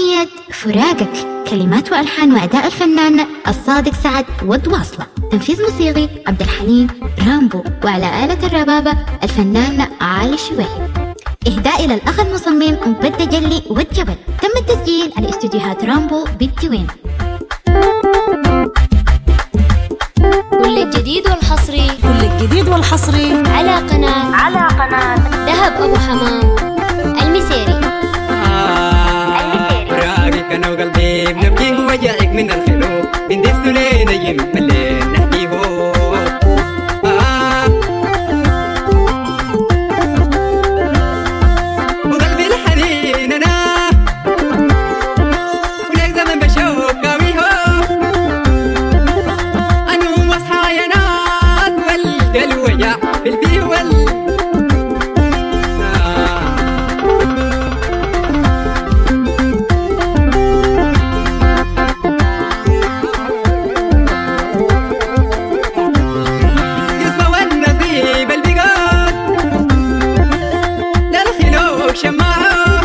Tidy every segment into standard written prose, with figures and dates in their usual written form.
أغنية فراقك، كلمات وألحان وأداء الفنان الصادق سعد والواصلة، تنفيذ موسيقي عبد الحليم رامبو، وعلى آلة الربابة الفنان علي الشويهي. إهداء إلى الأخ المصمم بدة جلي والجبل. تم التسجيل على استديوهات رامبو بالدوين. كل الجديد والحصري على قناة دهب أبو حمام المسيري. راقك أنا وقلبي بنبكيه ووجعك من الخلوق بندس لينا يملين نحكيه وقلبي الحنين أنا ولك زمن بشوف قاويه أنو مصحى يا ناس والدلوية بالفيه شماعة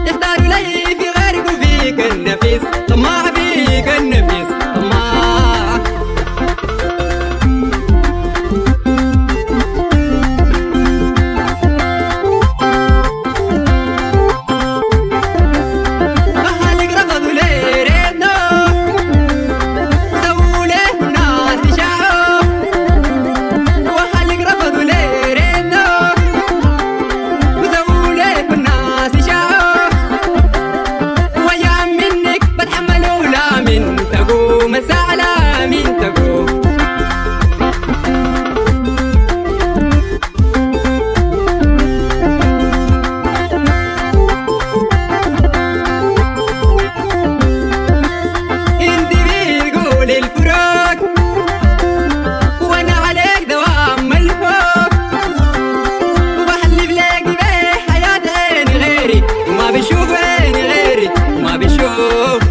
يختاروا لي في غيرك وفيك النفيس طماع فيك النفيس طماع أهلك رفضوا لي ريتنا سووا له الناس يشاعوا وأهلك رفضوا لي ريتنا مسألة من تقوم انت بتقول الفراق وانا عليك دوام الفوق وبحلف لك بحياة عيني غيري وما بشوف عيني غيري وما بشوف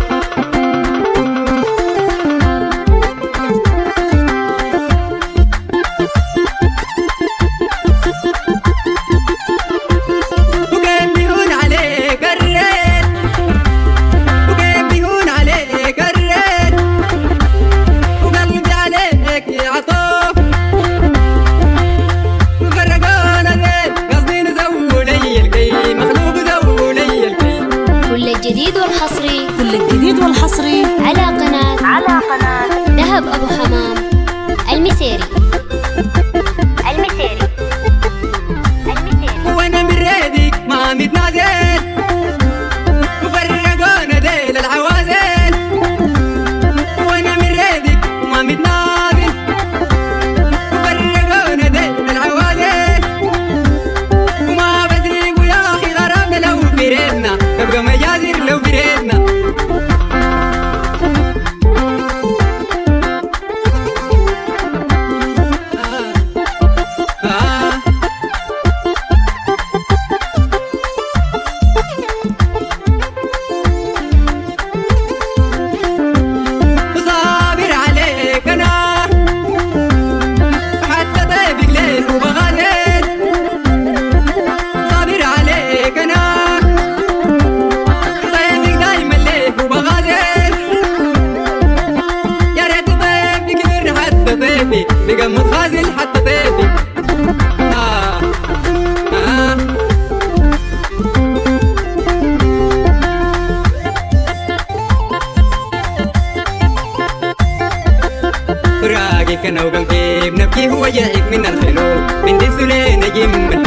كل الجديد والحصري على قناة دهب أبو حمام المسيري. وانا من ريدك ما متنازل وفرقونا ديل العوازل وانا من ريدك ما متنازل وفرقونا ديل العوازل وما بسيبوا يا اخي غرامنا لو فريدنا تبقى مجازر لو فريدنا بقى متخاذل حتى طيفي فراقك انا وقلبي بنبكيه ووجعك من الخلوق بندس لينا جيم